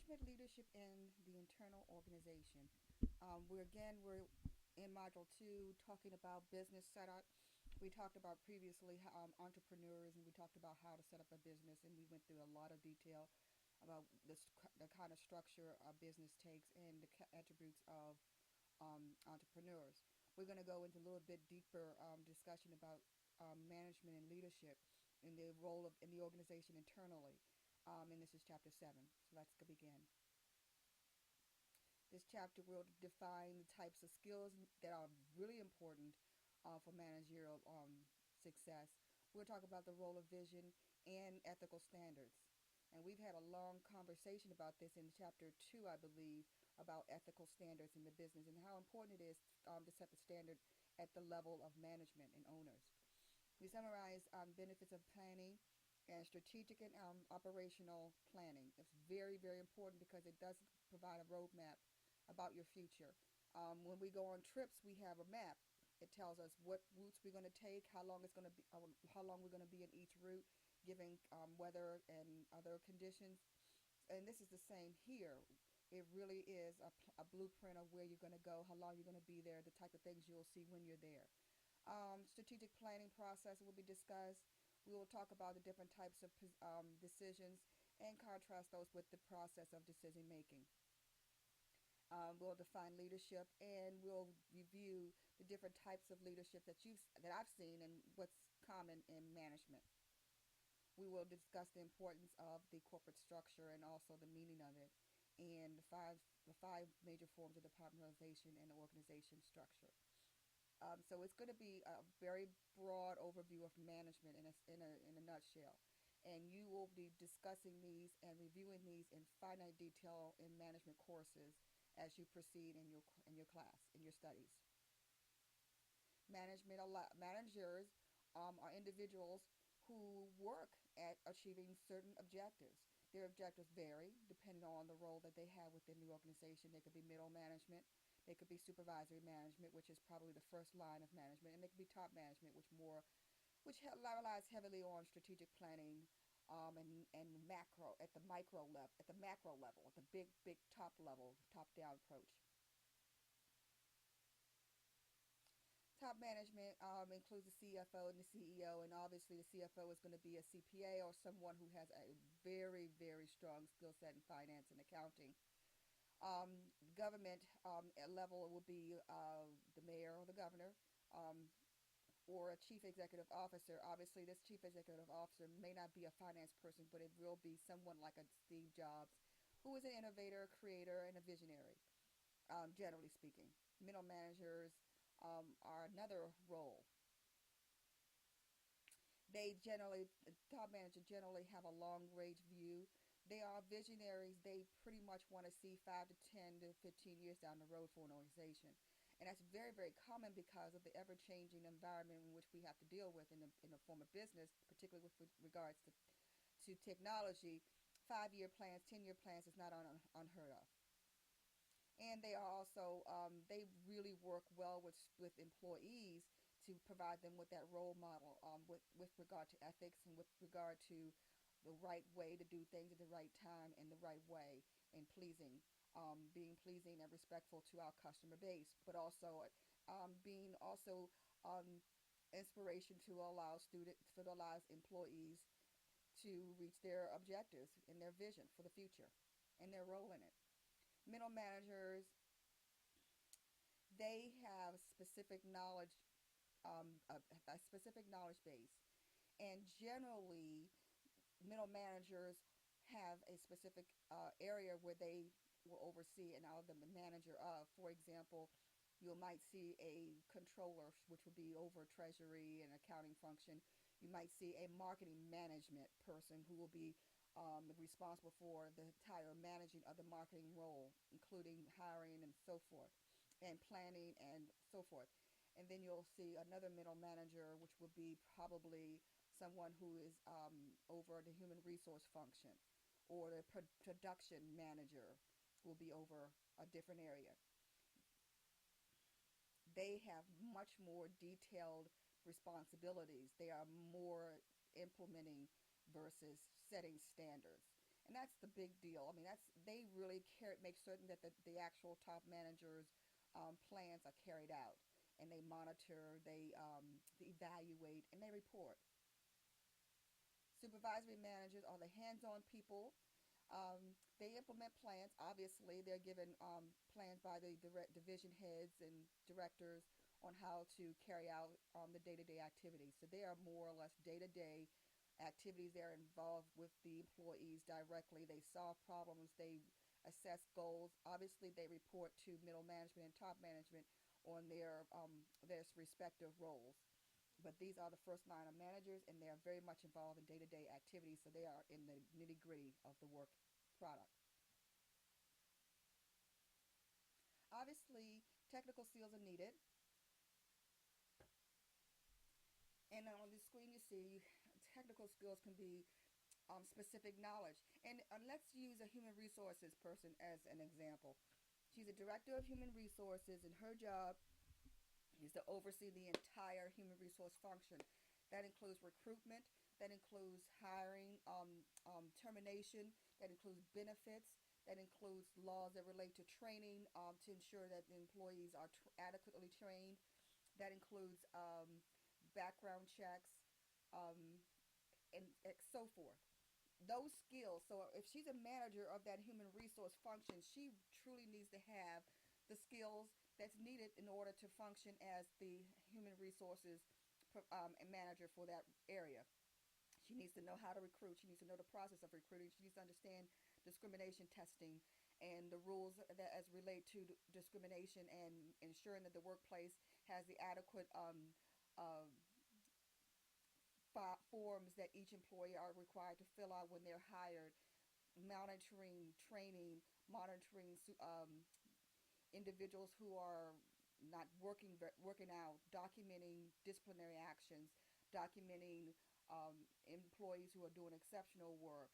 management leadership in the internal organization. We're in module two talking about business setup. We talked about previously entrepreneurs, and we talked about how to set up a business, and we went through a lot of detail about the kind of structure a business takes and the attributes of entrepreneurs. We're going to go into a little bit deeper discussion about management and leadership and the role of in the organization internally. And this is chapter 7. So let's begin. This chapter will define the types of skills that are really important for managerial success. We'll talk about the role of vision and ethical standards. And we've had a long conversation about this in chapter 2, I believe, about ethical standards in the business and how important it is to set the standard at the level of management and owners. We summarize benefits of planning and strategic and operational planning. It's very, very important because it does provide a roadmap about your future. When we go on trips, we have a map. It tells us what routes we're going to take, how long it's going to be, how long we're going to be in each route, given weather and other conditions. And this is the same here. It really is a blueprint of where you're going to go, how long you're going to be there, the type of things you'll see when you're there. Strategic planning process will be discussed. We will talk about the different types of decisions and contrast those with the process of decision making. We'll define leadership and we'll review the different types of leadership that I've seen and what's common in management. We will discuss the importance of the corporate structure and also the meaning of it, and the five major forms of departmentalization and organization structure. So it's going to be a very broad overview of management in a nutshell. And you will be discussing these and reviewing these in finite detail in management courses as you proceed in your class, in your studies. Managers are individuals who work at achieving certain objectives. Their objectives vary depending on the role that they have within the organization. They could be middle management, they could be supervisory management, which is probably the first line of management, and they could be top management, which relies heavily on strategic planning and macro at the micro level, at the macro level, at the big top level, top down approach. Top management includes the CFO and the CEO, and obviously the CFO is going to be a CPA or someone who has a very, very strong skill set in finance and accounting. Government level will be the mayor or the governor, or a chief executive officer. Obviously, this chief executive officer may not be a finance person, but it will be someone like a Steve Jobs, who is an innovator, creator, and a visionary, generally speaking. Middle managers are another role. The top manager generally have a long range view. They are visionaries. They pretty much want to see 5 to 10 to 15 years down the road for an organization. And that's very, very common because of the ever changing environment in which we have to deal with in the form of business, particularly with regards to technology. 5 year plans, 10-year plans is not unheard of. And they are also they really work well with employees to provide them with that role model with regard to ethics and with regard to the right way to do things at the right time and the right way and being pleasing and respectful to our customer base, but also being also um, inspiration to allow employees to reach their objectives and their vision for the future and their role in it. Middle managers, they have specific knowledge, a specific knowledge base, and generally, middle managers have a specific area where they will oversee and are the manager of. For example, you might see a controller, which would be over treasury and accounting function. You might see a marketing management person who will be responsible for the entire managing of the marketing role, including hiring and so forth, and planning and so forth. And then you'll see another middle manager, which will be probably someone who is over the human resource function, or the production manager will be over a different area. They have much more detailed responsibilities. They are more implementing versus setting standards. And that's the big deal. I mean, that's they really make certain that the actual top managers' plans are carried out, and they monitor, they evaluate, and they report. Supervisory managers are the hands-on people. They implement plans. Obviously, they're given plans by the division heads and directors on how to carry out the day-to-day activities. So they are more or less day-to-day activities. They're involved with the employees directly. They solve problems. They assess goals. Obviously, they report to middle management and top management on their respective roles. But these are the first line of managers, and they are very much involved in day-to-day activities, so they are in the nitty-gritty of the work product. Obviously, technical skills are needed, and on the screen you see technical skills can be specific knowledge. And let's use a human resources person as an example. She's a director of human resources, and her job is to oversee the entire human resource function. That includes recruitment, that includes hiring, termination, that includes benefits, that includes laws that relate to training to ensure that the employees are adequately trained, that includes background checks, um, and so forth. Those skills, so if she's a manager of that human resource function, she truly needs to have the skills that's needed in order to function as the human resources manager for that area. She needs to know how to recruit. She needs to know the process of recruiting. She needs to understand discrimination testing and the rules that as relate to discrimination, and ensuring that the workplace has the adequate uh, forms that each employee are required to fill out when they're hired, monitoring, training, monitoring individuals who are not working out, documenting disciplinary actions, documenting employees who are doing exceptional work,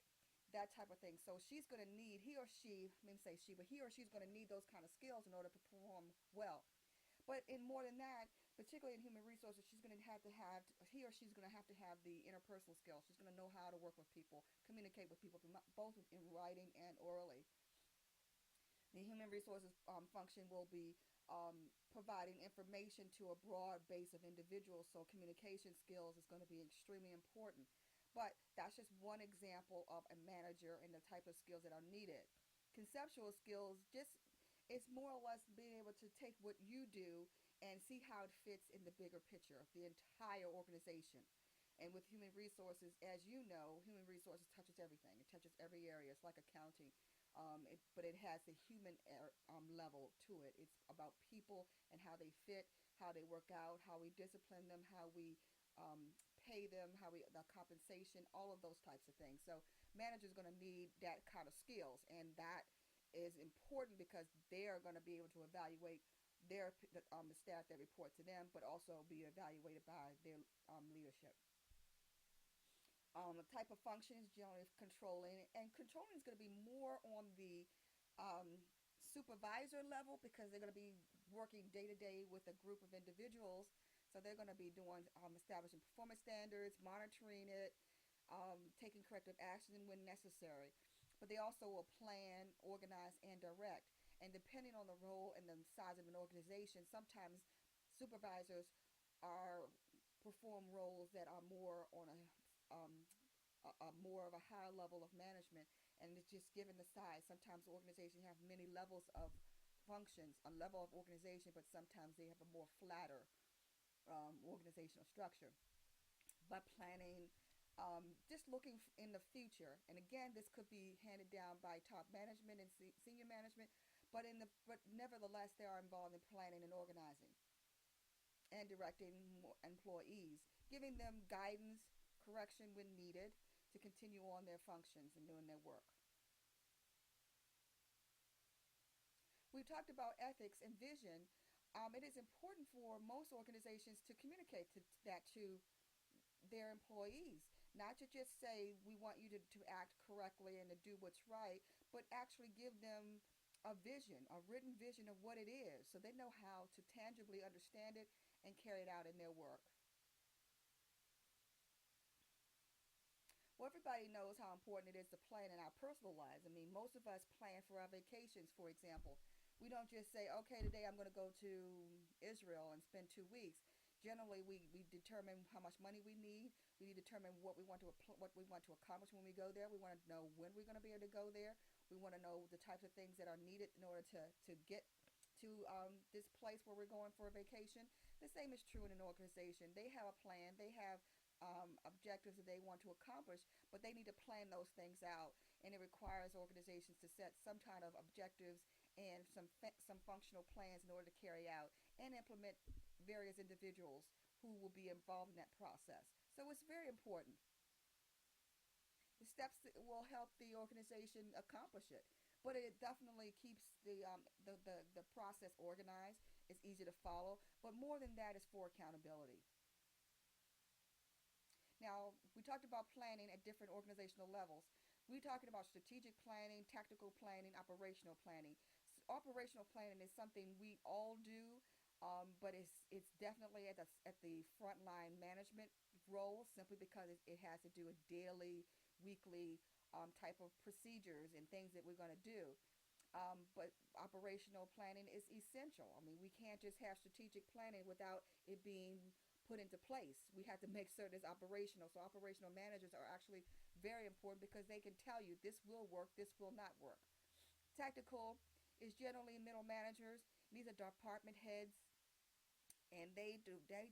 that type of thing. So she's going to need, he or she, let me say she, but he or she's going to need those kind of skills in order to perform well. But in more than that, particularly in human resources, she's going to have he or she's going to have the interpersonal skills. She's going to know how to work with people, communicate with people, both in writing and orally. The human resources function will be providing information to a broad base of individuals, so communication skills is going to be extremely important. But that's just one example of a manager and the type of skills that are needed. Conceptual skills, just it's more or less being able to take what you do and see how it fits in the bigger picture, the entire organization. And with human resources, as you know, human resources touches everything. It touches every area. It's like accounting, but it has the human level to it. It's about people and how they fit, how they work out, how we discipline them, how we pay them, the compensation, all of those types of things. So managers are going to need that kind of skills, and that is important because they are going to be able to evaluate the staff that report to them, but also be evaluated by their leadership. The type of function is generally controlling, and controlling is going to be more on the um, supervisor level because they're going to be working day to day with a group of individuals. So they're going to be doing establishing performance standards, monitoring it, taking corrective action when necessary. But they also will plan, organize, and direct. And depending on the role and the size of an organization, sometimes supervisors are perform roles that are more on a more of a higher level of management, and it's just given the size. Sometimes organizations have many levels of functions, a level of organization, but sometimes they have a more flatter organizational structure. By planning, just looking in the future, and again, this could be handed down by top management and senior management, but nevertheless, they are involved in planning and organizing and directing employees, giving them guidance, correction when needed to continue on their functions and doing their work. We've talked about ethics and vision. It is important for most organizations to communicate that to their employees, not to just say we want you to act correctly and to do what's right, but actually give them a vision, a written vision of what it is, so they know how to tangibly understand it and carry it out in their work. Well, everybody knows how important it is to plan in our personal lives. I mean, most of us plan for our vacations, for example. We don't just say, okay, today I'm going to go to Israel and spend 2 weeks. Generally, we determine how much money we need. We determine what we want to accomplish when we go there. We want to know when we're going to be able to go there. We want to know the types of things that are needed in order to get to this place where we're going for a vacation. The same is true in an organization. They have a plan. They have objectives that they want to accomplish, but they need to plan those things out. And it requires organizations to set some kind of objectives and some functional plans in order to carry out and implement various individuals who will be involved in that process. So it's very important. The steps that will help the organization accomplish it. But it definitely keeps the process organized. It's easy to follow. But more than that is for accountability. Now, we talked about planning at different organizational levels. We're talking about strategic planning, tactical planning, operational planning. Operational planning is something we all do, but it's definitely at the frontline management role simply because it has to do with daily, weekly type of procedures and things that we're going to do. But operational planning is essential. I mean, we can't just have strategic planning without it being put into place. We have to make certain it's operational. So operational managers are actually very important because they can tell you this will work, this will not work. Tactical is generally middle managers. These are department heads, and they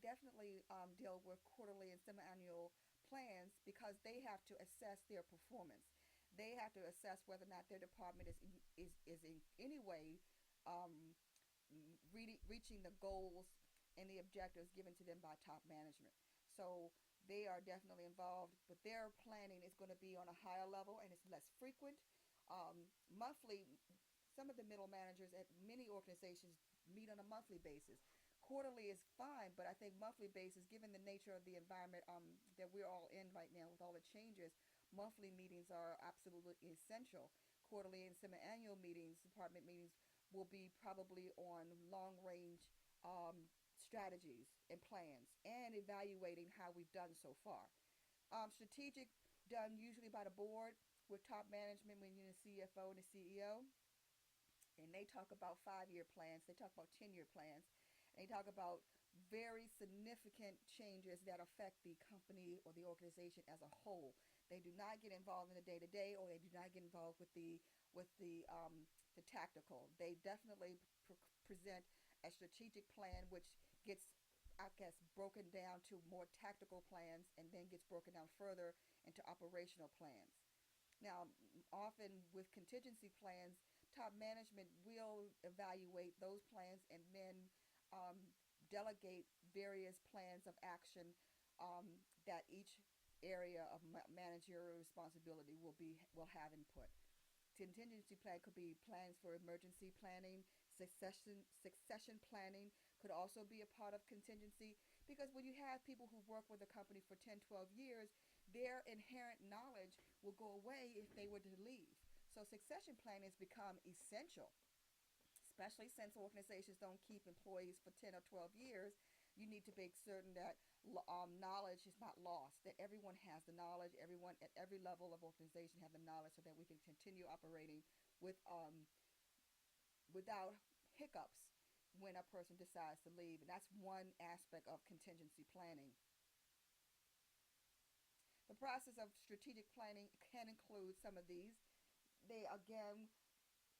definitely deal with quarterly and semi-annual plans because they have to assess their performance. They have to assess whether or not their department is in any way um, reaching the goals and the objectives given to them by top management. So they are definitely involved, but their planning is going to be on a higher level and it's less frequent. Monthly, some of the middle managers at many organizations meet on a monthly basis. Quarterly is fine, but I think monthly basis, given the nature of the environment that we're all in right now with all the changes, monthly meetings are absolutely essential. Quarterly and semi-annual meetings, department meetings, will be probably on long range strategies and plans and evaluating how we've done so far. Strategic done usually by the board with top management, when you're the CFO and the CEO, and they talk about 5 year plans, they talk about 10 year plans, and they talk about very significant changes that affect the company or the organization as a whole. They do not get involved in the day to day, or they do not get involved with the tactical. They definitely present a strategic plan, which gets, I guess, broken down to more tactical plans, and then gets broken down further into operational plans. Now, often with contingency plans, top management will evaluate those plans and then um, delegate various plans of action um, that each area of managerial responsibility will have input. Contingency plan could be plans for emergency planning. Succession planning could also be a part of contingency, because when you have people who work with a company for 10, 12 years, their inherent knowledge will go away if they were to leave. So succession planning has become essential, especially since organizations don't keep employees for 10 or 12 years. You need to make certain that knowledge is not lost, that everyone has the knowledge, everyone at every level of organization have the knowledge so that we can continue operating with without hiccups when a person decides to leave. And that's one aspect of contingency planning. The process of strategic planning can include some of these. They, again,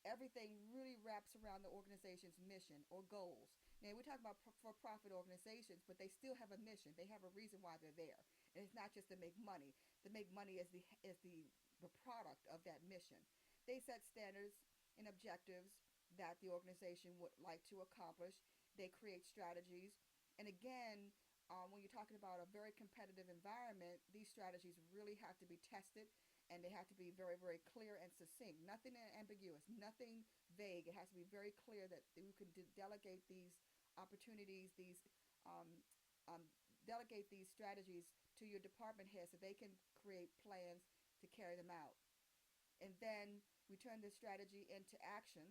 everything really wraps around the organization's mission or goals. Now, we talk about for-profit organizations, but they still have a mission. They have a reason why they're there, and it's not just to make money. To make money is the product of that mission. They set standards and objectives that the organization would like to accomplish. They create strategies, and again, when you're talking about a very competitive environment, these strategies really have to be tested, and they have to be very, very clear and succinct. Nothing ambiguous, nothing vague. It has to be very clear that you can delegate these opportunities, um, um, delegate these strategies to your department head so they can create plans to carry them out. And then we turn this strategy into action,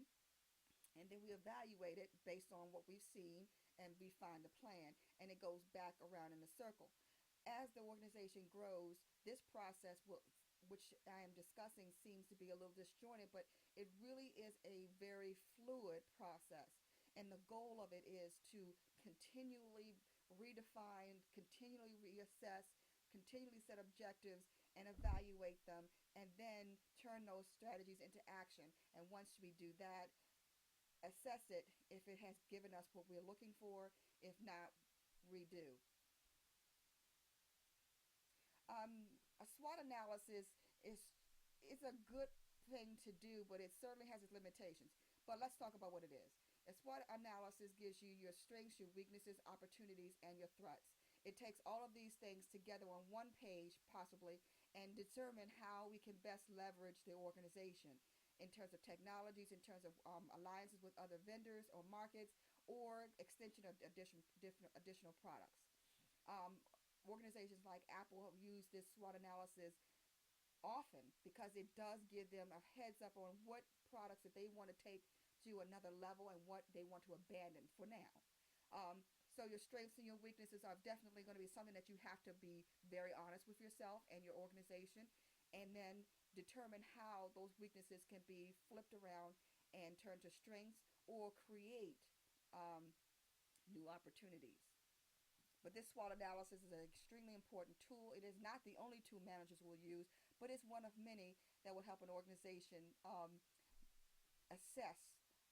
and then we evaluate it based on what we've seen and refine the plan, and it goes back around in a circle. As the organization grows, this process will, which I am discussing, seems to be a little disjointed, but it really is a very fluid process. And the goal of it is to continually redefine, continually reassess, continually set objectives and evaluate them, and then turn those strategies into action. And once we do that, assess it if it has given us what we're looking for. If not, redo. A SWOT analysis is is a good thing to do, but it certainly has its limitations. But let's talk about what it is. A SWOT analysis gives you your strengths, your weaknesses, opportunities, and your threats. It takes all of these things together on one page, possibly, and determine how we can best leverage the organization in terms of technologies, in terms of alliances with other vendors or markets, or extension of additional products. Um, Organizations like Apple have used this SWOT analysis often because it does give them a heads up on what products that they want to take to another level and what they want to abandon for now. So your strengths and your weaknesses are definitely going to be something that you have to be very honest with yourself and your organization, and then determine how those weaknesses can be flipped around and turned to strengths or create um, new opportunities. But this SWOT analysis is an extremely important tool. It is not the only tool managers will use, but it's one of many that will help an organization assess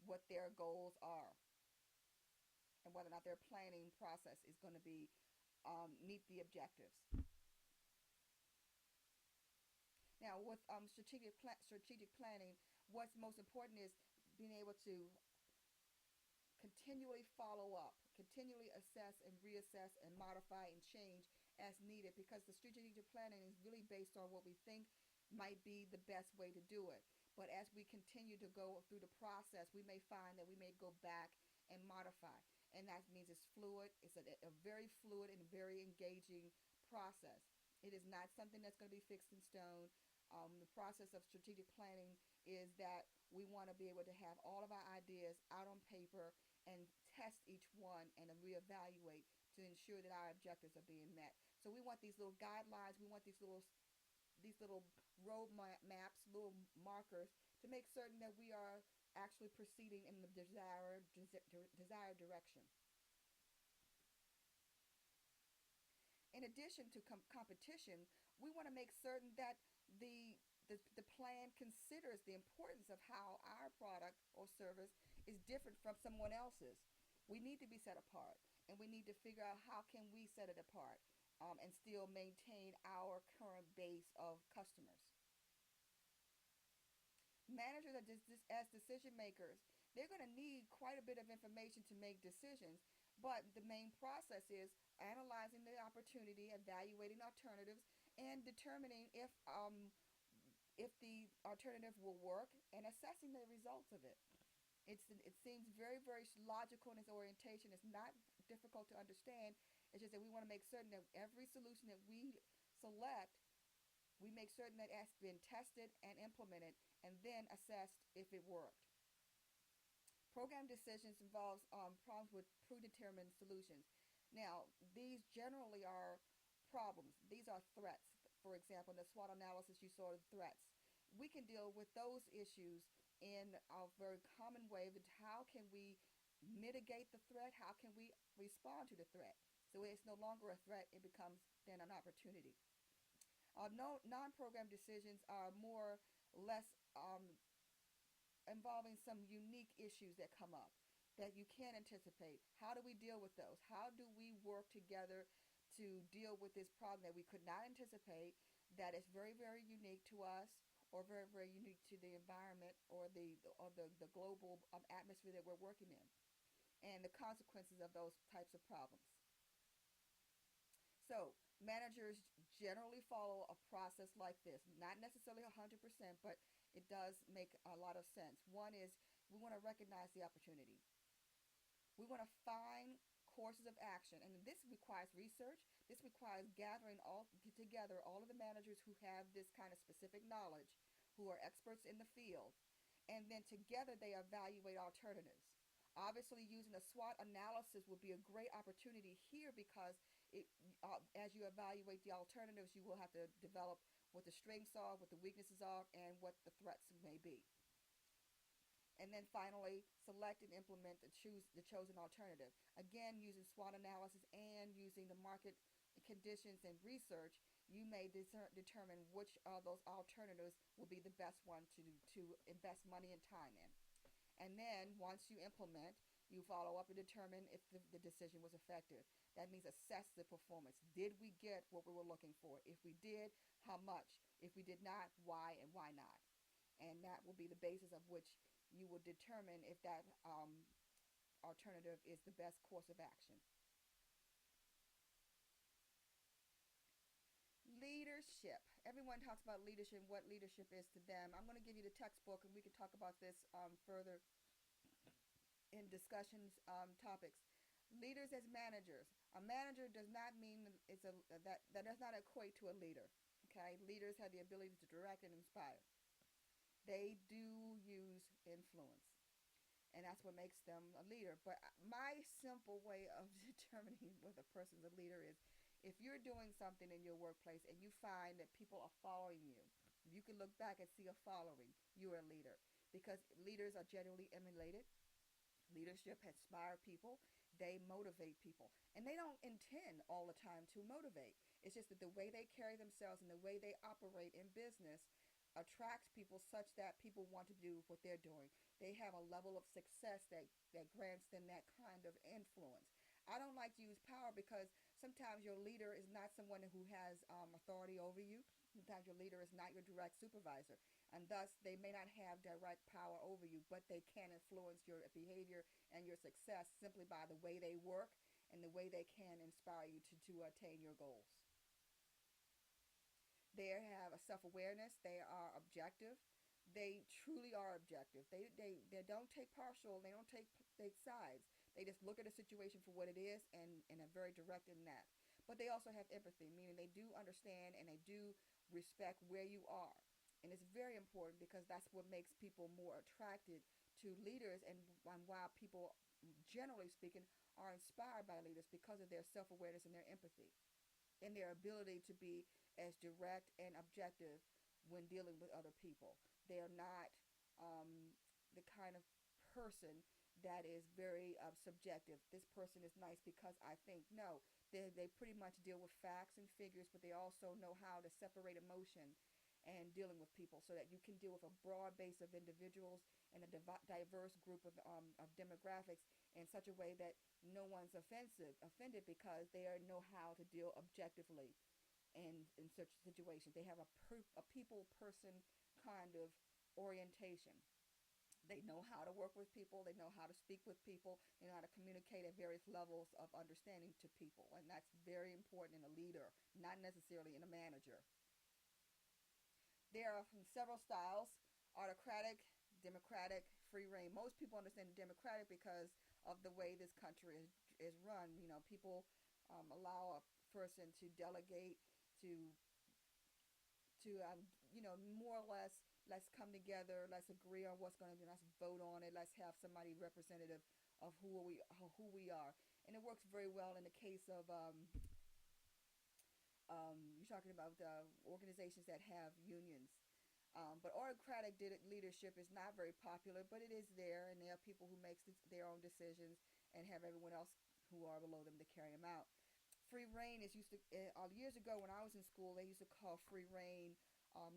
what their goals are and whether or not their planning process is going to be meet the objectives. Now, with strategic planning, what's most important is being able to continually follow up, continually assess and reassess and modify and change as needed, because the strategic planning is really based on what we think might be the best way to do it. But as we continue to go through the process, we may find that we may go back and modify. And that means it's fluid. It's a very fluid and very engaging process. It is not something that's going to be fixed in stone. The process of strategic planning is that we want to be able to have all of our ideas out on paper and test each one and reevaluate to ensure that our objectives are being met. So we want these little guidelines, we want these little road maps, little markers to make certain that we are actually proceeding in the desired direction. In addition to competition, we want to make certain that the, the plan considers the importance of how our product or service is different from someone else's. We need to be set apart, and we need to figure out how can we set it apart and still maintain our current base of customers. Managers are as decision makers, they're going to need quite a bit of information to make decisions. But the main process is analyzing the opportunity, evaluating alternatives, and determining if the alternative will work, and assessing the results of it. It seems very, very logical in its orientation. It's not difficult to understand. It's just that we want to make certain that every solution that we select, we make certain that it has been tested and implemented, and then assessed if it worked. Program decisions involves problems with predetermined solutions. Now, these generally are problems. These are threats. For example, in the SWOT analysis, you saw the threats. We can deal with those issues in a very common way. But how can we mitigate the threat? How can we respond to the threat? So it's no longer a threat, it becomes then an opportunity. No, non-program decisions are more less involving some unique issues that come up that you can't anticipate. How do we deal with those? How do we work together to deal with this problem that we could not anticipate, that is very, very unique to us, or very, very unique to the environment or the global atmosphere that we're working in, and the consequences of those types of problems. So managers generally follow a process like this, not necessarily 100%, but it does make a lot of sense. One is we want to recognize the opportunity. We want to find courses of action, and this requires research. This requires gathering all together all of the managers who have this kind of specific knowledge, who are experts in the field, and then together they evaluate alternatives. Obviously, using a SWOT analysis would be a great opportunity here because it, as you evaluate the alternatives, you will have to develop what the strengths are, what the weaknesses are, and what the threats may be. And then finally, select and implement the chosen alternative. Again, using SWOT analysis and using the market conditions and research, you may determine which of those alternatives will be the best one to invest money and time in. And then once you implement, you follow up and determine if the decision was effective. That means assess the performance. Did we get what we were looking for? If we did, how much? If we did not, why and why not? And that will be the basis of which you will determine if that alternative is the best course of action. Leadership. Everyone talks about leadership, what leadership is to them. I'm going to give you the textbook and we can talk about this further in discussions topics. Leaders as managers. A manager does not mean it's that does not equate to a leader. Okay, leaders have the ability to direct and inspire. They do use influence, and that's what makes them a leader. But my simple way of determining whether a person's a leader is if you're doing something in your workplace and you find that people are following you, you can look back and see a following, you're a leader. Because leaders are generally emulated. Leadership inspire people. They motivate people. And they don't intend all the time to motivate. It's just that the way they carry themselves and the way they operate in business attracts people such that people want to do what they're doing. They have a level of success that grants them that kind of influence. I don't like to use power because sometimes your leader is not someone who has authority over you. Sometimes your leader is not your direct supervisor, and thus they may not have direct power over you, but they can influence your behavior and your success simply by the way they work and the way they can inspire you to attain your goals. They have a self-awareness. They are objective. They truly are objective. They don't take partial. They don't take sides. They just look at a situation for what it is and are very direct in that. But they also have empathy, meaning they do understand and they do respect where you are. And it's very important because that's what makes people more attracted to leaders and why people, generally speaking, are inspired by leaders because of their self-awareness and their empathy and their ability to be as direct and objective when dealing with other people. They are not the kind of person that is very subjective. This person is nice because I think. No, they pretty much deal with facts and figures, but they also know how to separate emotion and dealing with people so that you can deal with a broad base of individuals and a diverse group of demographics in such a way that no one's offended because they know how to deal objectively in such situations. They have a people person kind of orientation. They know how to work with people. They know how to speak with people. They know how to communicate at various levels of understanding to people. And that's very important in a leader, not necessarily in a manager. There are several styles: autocratic, democratic, free reign. Most people understand the democratic because of the way this country is run. You know, people allow a person to delegate, to more or less, let's come together, let's agree on what's going to be, let's vote on it, let's have somebody representative of who we are. And it works very well in the case of you're talking about organizations that have unions. But autocratic leadership is not very popular, but it is there, and there are people who make their own decisions and have everyone else who are below them to carry them out. Free reign is used to, years ago when I was in school, they used to call free reign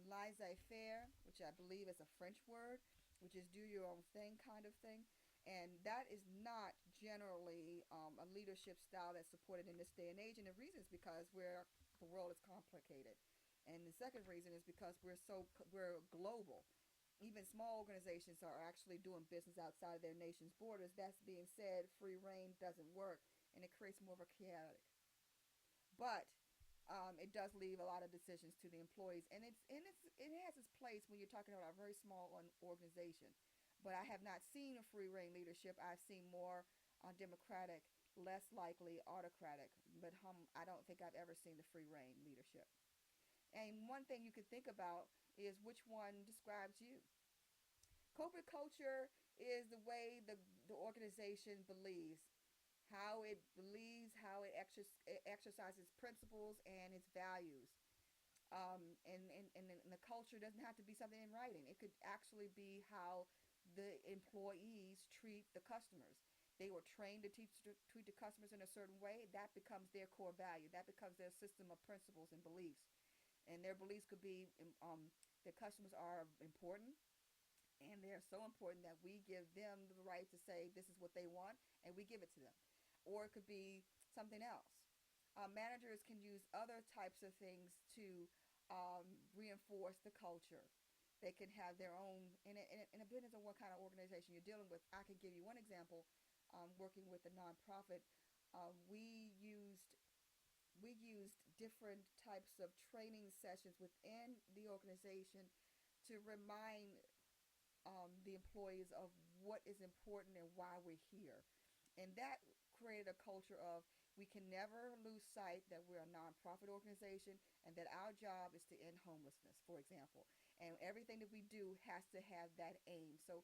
laissez-faire, which I believe is a French word, which is do your own thing kind of thing. And that is not generally a leadership style that's supported in this day and age. And the reason is because the world is complicated. And the second reason is because we're global. Even small organizations are actually doing business outside of their nation's borders. That's being said, free reign doesn't work, and it creates more of a chaotic. But it does leave a lot of decisions to the employees, and it has its place when you're talking about a very small organization. But I have not seen a free reign leadership. I've seen more democratic, less likely autocratic. But I don't think I've ever seen the free reign leadership. And one thing you could think about is which one describes you. Corporate culture is the way the organization believes, how it believes, how it exercises principles and its values. And the culture doesn't have to be something in writing. It could actually be how the employees treat the customers. They were trained to treat the customers in a certain way. That becomes their core value. That becomes their system of principles and beliefs. And their beliefs could be that customers are important, and they're so important that we give them the right to say this is what they want, and we give it to them. Or it could be something else. Managers can use other types of things to reinforce the culture. They can have their own, in a business of what kind of organization you're dealing with. I can give you one example. Working with a nonprofit, um, we used we used different types of training sessions within the organization to remind the employees of what is important and why we're here. And that created a culture of we can never lose sight that we're a nonprofit organization and that our job is to end homelessness, for example. And everything that we do has to have that aim. So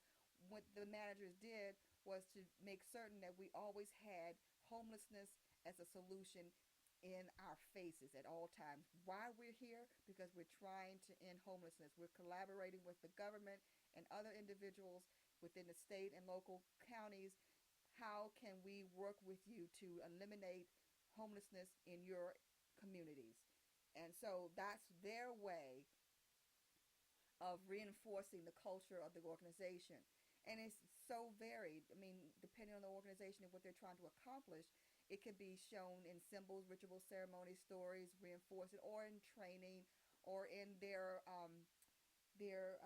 what the managers did was to make certain that we always had homelessness as a solution in our faces at all times. Why we're here? Because we're trying to end homelessness. We're collaborating with the government and other individuals within the state and local counties. How can we work with you to eliminate homelessness in your communities? And so that's their way of reinforcing the culture of the organization. And it's so varied. I mean, depending on the organization and what they're trying to accomplish, it can be shown in symbols, rituals, ceremonies, stories, reinforce it, or in training, or in their their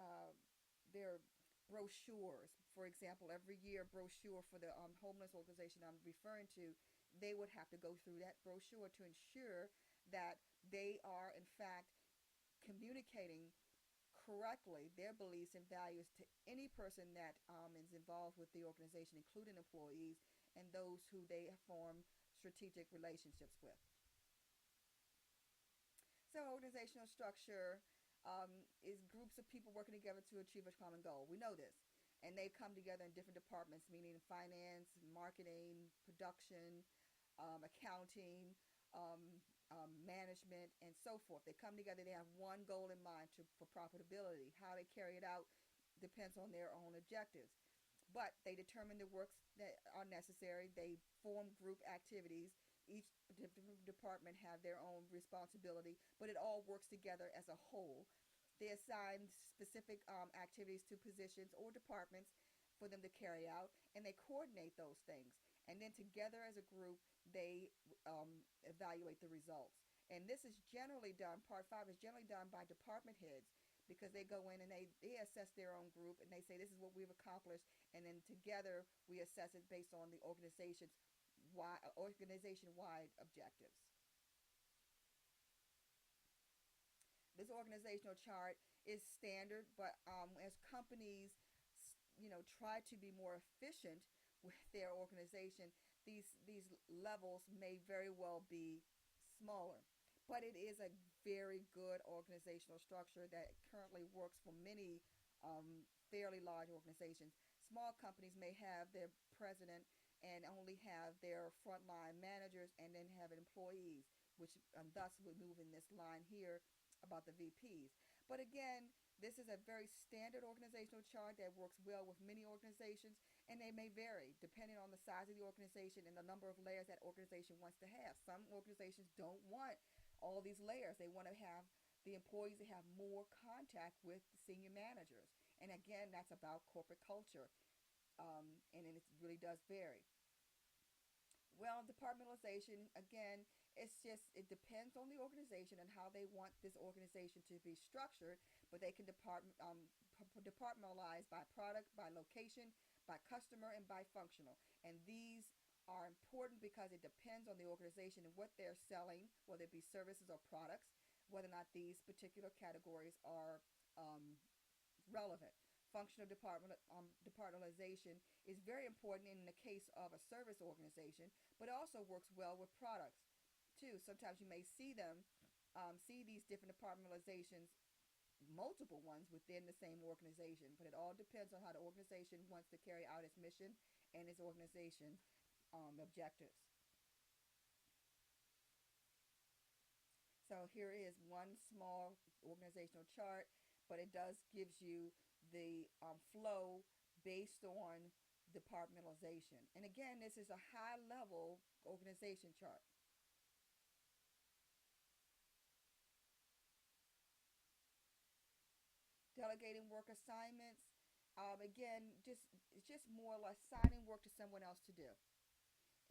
brochures. For example, every year brochure for the homeless organization I'm referring to, they would have to go through that brochure to ensure that they are in fact communicating correctly their beliefs and values to any person that is involved with the organization, including employees and those who they form strategic relationships with. So, organizational structure is groups of people working together to achieve a common goal. We know this. And they come together in different departments, meaning finance, marketing, production, accounting, um, management, and so forth. They come together, they have one goal in mind for profitability. How they carry it out depends on their own objectives. But they determine the works that are necessary. They form group activities. Each department have their own responsibility, but it all works together as a whole. They assign specific activities to positions or departments for them to carry out, and they coordinate those things. And then together as a group, they evaluate the results. And this is generally done, part five is generally done by department heads because they go in and they assess their own group and they say, this is what we've accomplished. And then together we assess it based on the organization-wide objectives. This organizational chart is standard, but as companies, try to be more efficient with their organization, these levels may very well be smaller. But it is a very good organizational structure that currently works for many fairly large organizations. Small companies may have their president and only have their frontline managers and then have employees, which thus would move in this line here about the VPs. But again, this is a very standard organizational chart that works well with many organizations, and they may vary depending on the size of the organization and the number of layers that organization wants to have. Some organizations don't want all these layers. They want to have the employees to have more contact with the senior managers. And again, that's about corporate culture, and it really does vary. Well, departmentalization, again, it depends on the organization and how they want this organization to be structured, but they can departmentalize by product, by location, by customer, and by functional. And these are important because it depends on the organization and what they're selling, whether it be services or products, whether or not these particular categories are relevant. Functional departmentalization is very important in the case of a service organization, but also works well with products too. Sometimes you may see these different departmentalizations, multiple ones within the same organization, but it all depends on how the organization wants to carry out its mission and its organization. objectives. So here is one small organizational chart, but it does gives you the flow based on departmentalization. And again, this is a high level organization chart. Delegating work assignments. Again, just it's just more or less signing work to someone else to do.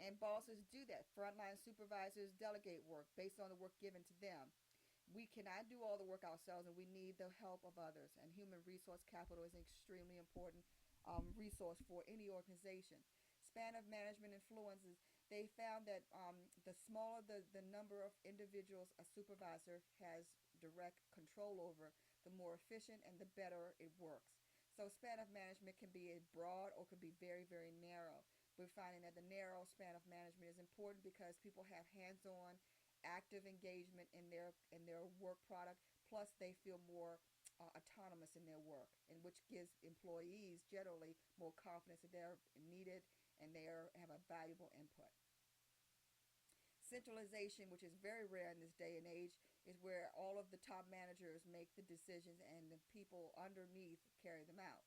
And bosses do that. Frontline supervisors delegate work based on the work given to them. We cannot do all the work ourselves, and we need the help of others. And human resource capital is an extremely important resource for any organization. Span of management influences. They found that the smaller the number of individuals a supervisor has direct control over, the more efficient and the better it works. So span of management can be broad or can be very, very narrow. We're finding that the narrow span of management is important because people have hands-on active engagement in their work product. Plus, they feel more autonomous in their work, and which gives employees generally more confidence that they're needed and they have a valuable input. Centralization, which is very rare in this day and age, is where all of the top managers make the decisions and the people underneath carry them out.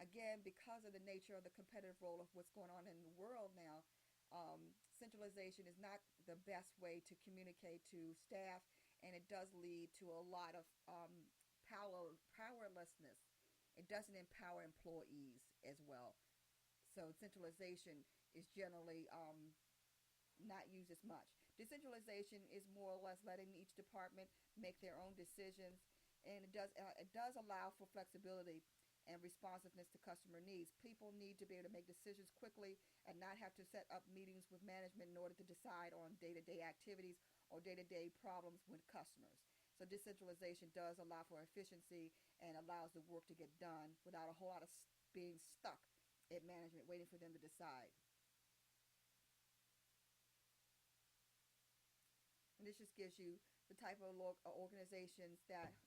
Again, because of the nature of the competitive role of what's going on in the world now, centralization is not the best way to communicate to staff, and it does lead to a lot of powerlessness. It doesn't empower employees as well. So centralization is generally not used as much. Decentralization is more or less letting each department make their own decisions, and it does allow for flexibility and responsiveness to customer needs. People need to be able to make decisions quickly and not have to set up meetings with management in order to decide on day-to-day activities or day-to-day problems with customers. So decentralization does allow for efficiency and allows the work to get done without a whole lot of being stuck at management waiting for them to decide. And this just gives you the type of organizations that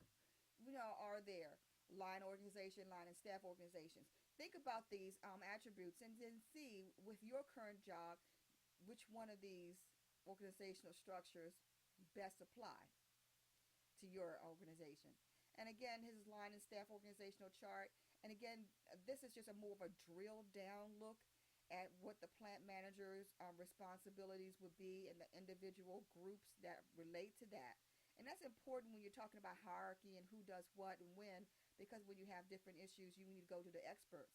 are there. Line organization, line and staff organizations. Think about these attributes and then see with your current job which one of these organizational structures best apply to your organization. And again, his line and staff organizational chart. And again, this is just a more of a drill down look at what the plant manager's responsibilities would be and the individual groups that relate to that. And that's important when you're talking about hierarchy and who does what and when, because when you have different issues, you need to go to the experts.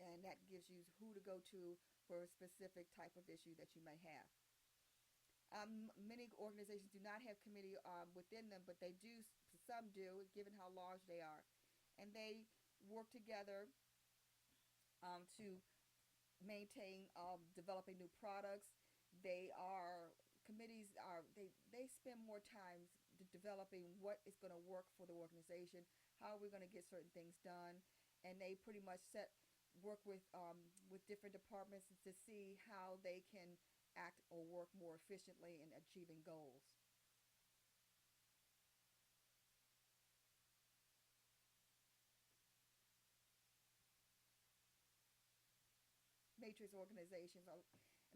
And that gives you who to go to for a specific type of issue that you may have. Many organizations do not have committee within them, but they do. Some do, given how large they are, and they work together to maintain developing new products. They are committees are they spend more time developing what is going to work for the organization, how are we going to get certain things done, and they pretty much work with different departments to see how they can act or work more efficiently in achieving goals. Matrix organizations. A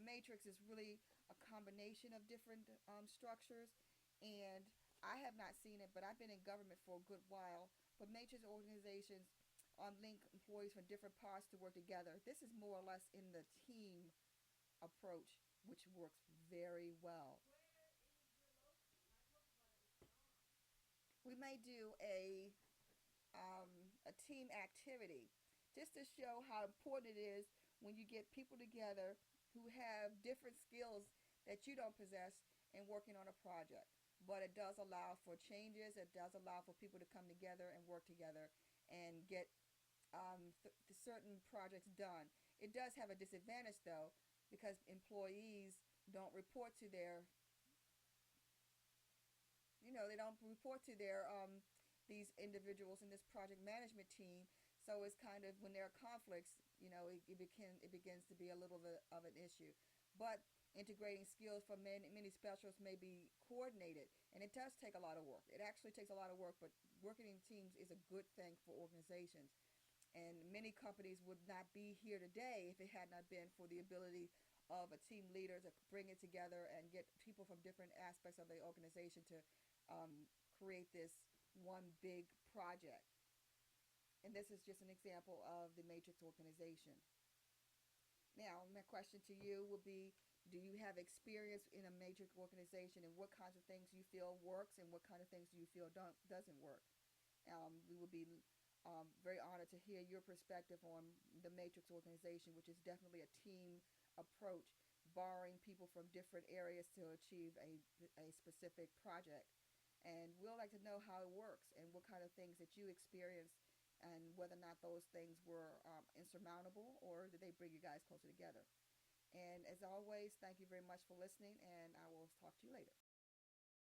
matrix is really a combination of different structures, and I have not seen it, but I've been in government for a good while. But matrix organizations link employees from different parts to work together. This is more or less in the team approach, which works very well. We may do a team activity just to show how important it is when you get people together who have different skills that you don't possess in working on a project. But it does allow for changes. It does allow for people to come together and work together and get certain projects done. It does have a disadvantage though, because employees don't report to their they don't report to their these individuals in this project management team. So it's kind of when there are conflicts, it begins to be a little bit of an issue. But integrating skills from many specialists may be coordinated, and it does take a lot of work. It actually takes a lot of work, but working in teams is a good thing for organizations. And many companies would not be here today if it had not been for the ability of a team leader to bring it together and get people from different aspects of the organization to create this one big project. And this is just an example of the matrix organization. Now, my question to you would be, do you have experience in a matrix organization, and what kinds of things you feel works and what kind of things do you feel doesn't work? We would be very honored to hear your perspective on the matrix organization, which is definitely a team approach, borrowing people from different areas to achieve a specific project. And we'd like to know how it works and what kind of things that you experienced, and whether or not those things were insurmountable, or did they bring you guys closer together. And as always, thank you very much for listening, and I will talk to you later.